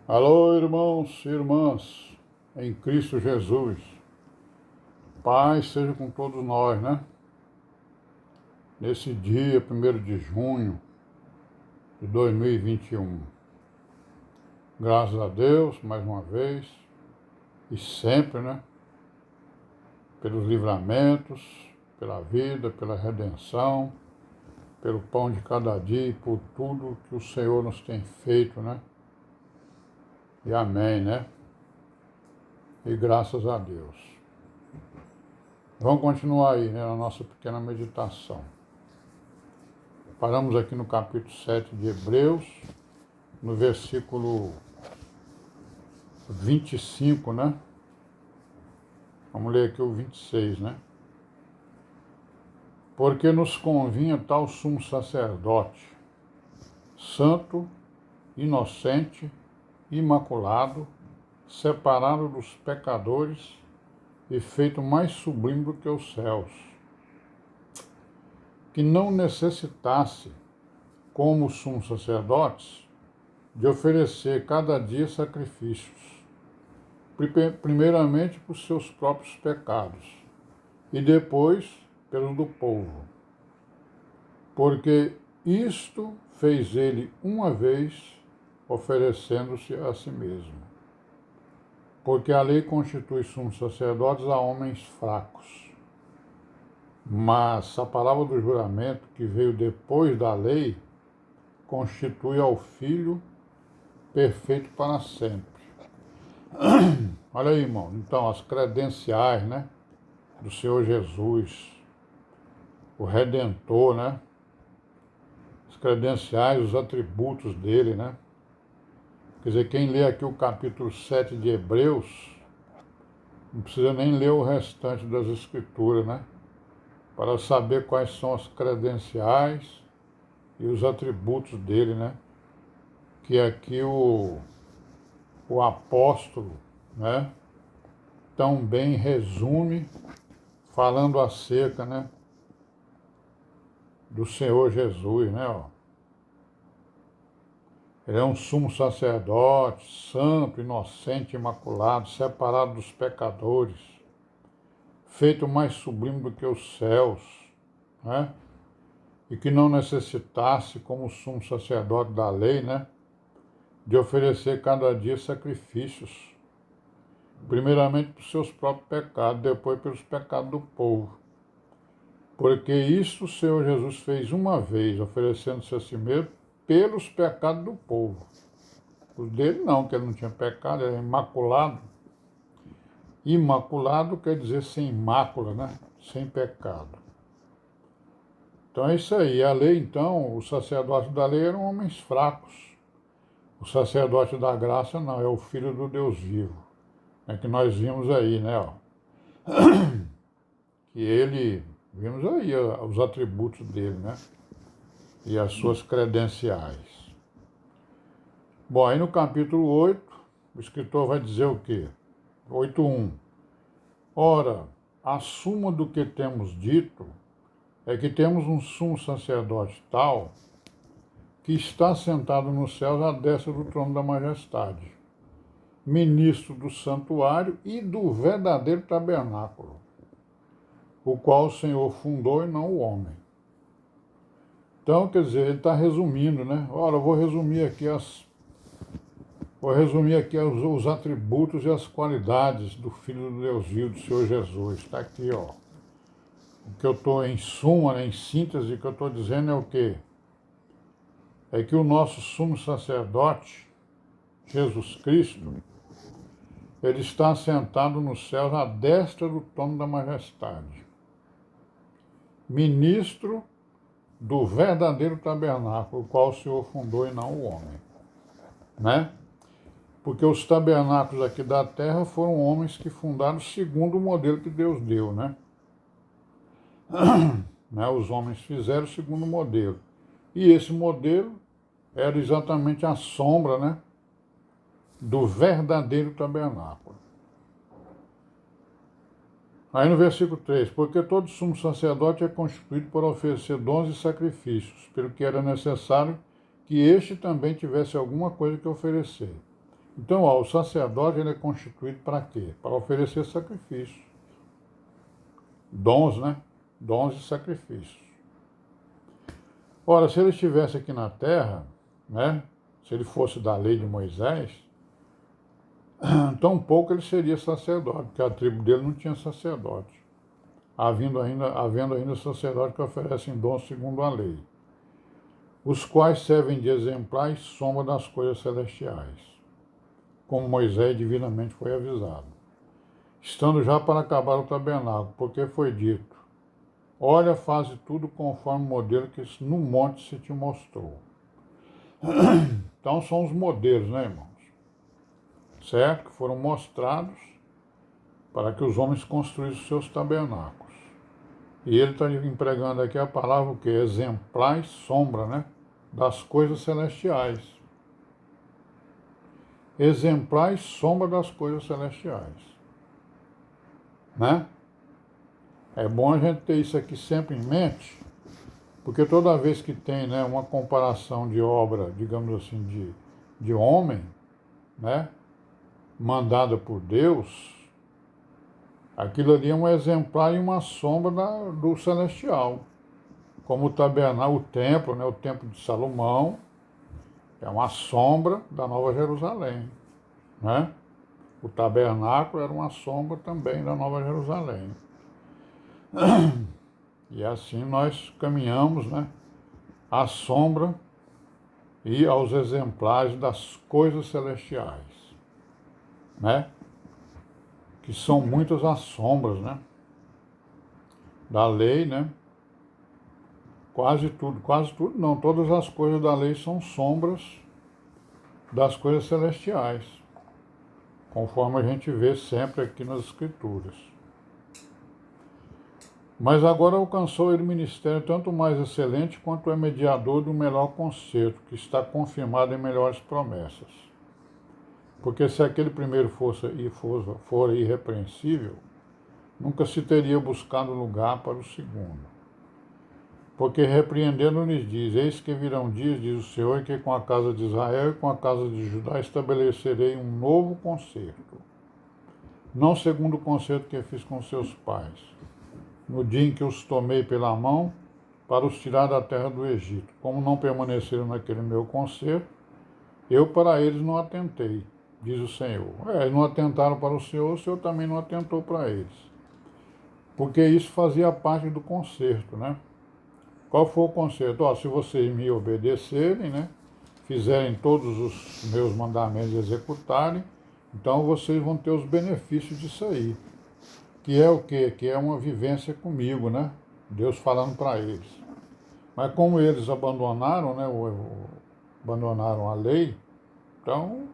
Alô, irmãos e irmãs, em Cristo Jesus. Paz seja com todos nós, né? Nesse dia, 1º de junho de 2021. Graças a Deus, mais uma vez, e sempre, né? Pelos livramentos, pela vida, pela redenção, pelo pão de cada dia e por tudo que o Senhor nos tem feito, né? E amém, né? E graças a Deus. Vamos continuar aí, né, na nossa pequena meditação. Paramos aqui no capítulo 7 de Hebreus, no versículo 25, né? Vamos ler aqui o 26, né? Porque nos convinha tal sumo sacerdote, santo, inocente, imaculado, separado dos pecadores e feito mais sublime do que os céus, que não necessitasse, como os sumos sacerdotes, de oferecer cada dia sacrifícios, primeiramente por seus próprios pecados e depois pelos do povo, porque isto fez ele uma vez, oferecendo-se a si mesmo. Porque a lei constitui sumos sacerdotes a homens fracos. Mas a palavra do juramento, que veio depois da lei, constitui ao Filho perfeito para sempre. Olha aí, irmão. Então, as credenciais, né, do Senhor Jesus, o Redentor, né? As credenciais, os atributos dele, né? Quer dizer, quem lê aqui o capítulo 7 de Hebreus, não precisa nem ler o restante das Escrituras, né? Para saber quais são as credenciais e os atributos dele, né? Que aqui o apóstolo, né? Tão bem resume, falando acerca, né? Do Senhor Jesus, né? Ó. Ele é um sumo sacerdote, santo, inocente, imaculado, separado dos pecadores, feito mais sublime do que os céus, né? E que não necessitasse, como sumo sacerdote da lei, né? De oferecer cada dia sacrifícios, primeiramente por seus próprios pecados, depois pelos pecados do povo. Porque isso o Senhor Jesus fez uma vez, oferecendo-se a si mesmo pelos pecados do povo. Os dele não, que ele não tinha pecado, ele era imaculado. Imaculado quer dizer sem mácula, né? Sem pecado. Então é isso aí. A lei, então, os sacerdotes da lei eram homens fracos. O sacerdote da graça não, é o Filho do Deus vivo. É que nós vimos aí, né? Ó. Que ele, vimos aí ó, os atributos dele, né? E as suas credenciais. Bom, aí no capítulo 8, o escritor vai dizer o quê? 8:1. Ora, a suma do que temos dito é que temos um sumo sacerdote tal que está sentado nos céus à destra do trono da majestade, ministro do santuário e do verdadeiro tabernáculo, o qual o Senhor fundou e não o homem. Então, quer dizer, ele está resumindo, né? Ora, eu vou resumir aqui os atributos e as qualidades do Filho do Deus vivo, do Senhor Jesus. Está aqui, ó. O que eu estou em suma, né, em síntese, o que eu estou dizendo é o quê? É que o nosso sumo sacerdote, Jesus Cristo, ele está sentado nos céus à destra do trono da majestade, ministro do verdadeiro tabernáculo, o qual o Senhor fundou e não o homem, né? Porque os tabernáculos aqui da terra foram homens que fundaram segundo o modelo que Deus deu, né? Os homens fizeram segundo o modelo. E esse modelo era exatamente a sombra, né, do verdadeiro tabernáculo. Aí no versículo 3, porque todo sumo sacerdote é constituído para oferecer dons e sacrifícios, pelo que era necessário que este também tivesse alguma coisa que oferecer. Então, ó, o sacerdote ele é constituído para quê? Para oferecer sacrifícios. Dons, né? Dons e sacrifícios. Ora, se ele estivesse aqui na terra, né? Se ele fosse da lei de Moisés, tão pouco ele seria sacerdote, porque a tribo dele não tinha sacerdote, havendo ainda sacerdote que oferecem dons segundo a lei, os quais servem de exemplar e sombra das coisas celestiais, como Moisés divinamente foi avisado, estando já para acabar o tabernáculo, porque foi dito: olha, faze tudo conforme o modelo que no monte se te mostrou. Então são os modelos, né, irmãos? Certo? Que foram mostrados para que os homens construíssem os seus tabernáculos. E ele está empregando aqui a palavra o quê? Exemplar e sombra, né? Das coisas celestiais. Exemplar e sombra das coisas celestiais. Né? É bom a gente ter isso aqui sempre em mente, porque toda vez que tem, né, uma comparação de obra, digamos assim, de homem, né, mandada por Deus, aquilo ali é um exemplar e uma sombra do celestial. Como o tabernáculo, o templo, né, o templo de Salomão, é uma sombra da Nova Jerusalém. Né? O tabernáculo era uma sombra também da Nova Jerusalém. E assim nós caminhamos, né, à sombra e aos exemplares das coisas celestiais, né? Que são muitas as sombras, né? Da lei, né? Quase tudo não, todas as coisas da lei são sombras das coisas celestiais, conforme a gente vê sempre aqui nas Escrituras. Mas agora alcançou ele ministério tanto mais excelente quanto é mediador do melhor concerto, que está confirmado em melhores promessas. Porque se aquele primeiro for irrepreensível, nunca se teria buscado lugar para o segundo. Porque repreendendo lhes diz: eis que virão dias, diz o Senhor, que com a casa de Israel e com a casa de Judá estabelecerei um novo concerto, não segundo o concerto que fiz com seus pais, no dia em que os tomei pela mão para os tirar da terra do Egito. Como não permaneceram naquele meu concerto, eu para eles não atentei, diz o Senhor. Eles não atentaram para o Senhor também não atentou para eles. Porque isso fazia parte do concerto, né? Qual foi o concerto? Se vocês me obedecerem, né? Fizerem todos os meus mandamentos e executarem, então vocês vão ter os benefícios disso aí. Que é o quê? Que é uma vivência comigo, né? Deus falando para eles. Mas como eles abandonaram, né? Abandonaram a lei, então,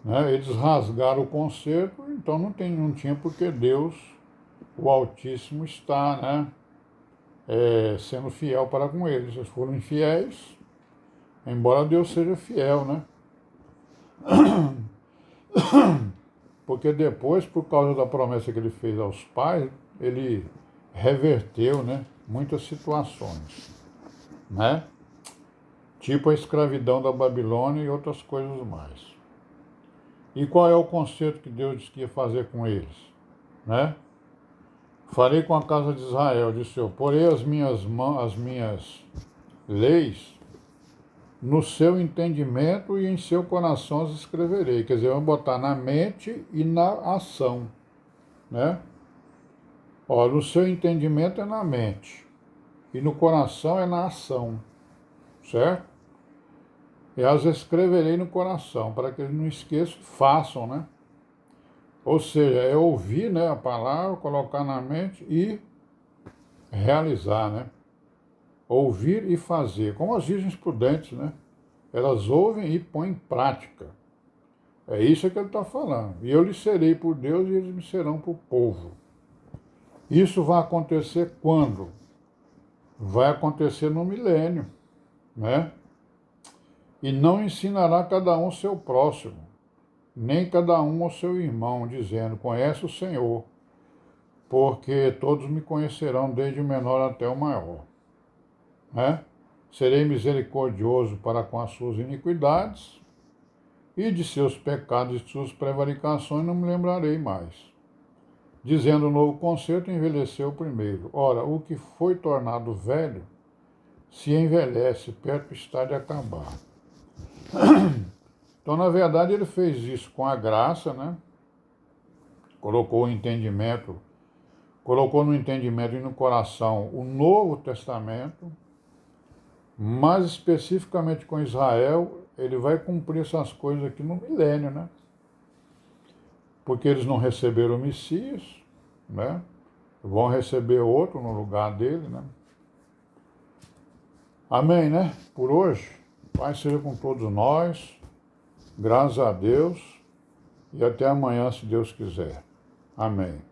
né, eles rasgaram o concerto, então não tinha porque Deus, o Altíssimo, está, né, sendo fiel para com eles. Eles foram infiéis, embora Deus seja fiel, né? Porque depois, por causa da promessa que ele fez aos pais, ele reverteu, né, muitas situações, né? Tipo a escravidão da Babilônia e outras coisas mais. E qual é o concerto que Deus disse que ia fazer com eles? Né? Farei com a casa de Israel, disse eu, porei as minhas leis no seu entendimento e em seu coração as escreverei. Quer dizer, eu vou botar na mente e na ação. Né? No seu entendimento é na mente e no coração é na ação. Certo? E as escreverei no coração, para que eles não esqueçam e façam, né? Ou seja, é ouvir, né, a palavra, colocar na mente e realizar, né? Ouvir e fazer, como as virgens prudentes, né? Elas ouvem e põem em prática. É isso que ele está falando. E eu lhes serei por Deus e eles me serão por povo. Isso vai acontecer quando? Vai acontecer no milênio, né? E não ensinará cada um seu próximo, nem cada um ao seu irmão, dizendo: conhece o Senhor, porque todos me conhecerão, desde o menor até o maior. Né? Serei misericordioso para com as suas iniquidades e de seus pecados e de suas prevaricações não me lembrarei mais. Dizendo o novo concerto, envelheceu o primeiro. Ora, o que foi tornado velho se envelhece, perto está de acabar. Então, na verdade, ele fez isso com a graça, né? Colocou no entendimento e no coração o Novo Testamento, mais especificamente com Israel, ele vai cumprir essas coisas aqui no milênio, né? Porque eles não receberam o Messias, né? Vão receber outro no lugar dele, né? Amém, né? Por hoje, Pai seja com todos nós, graças a Deus, e até amanhã, se Deus quiser. Amém.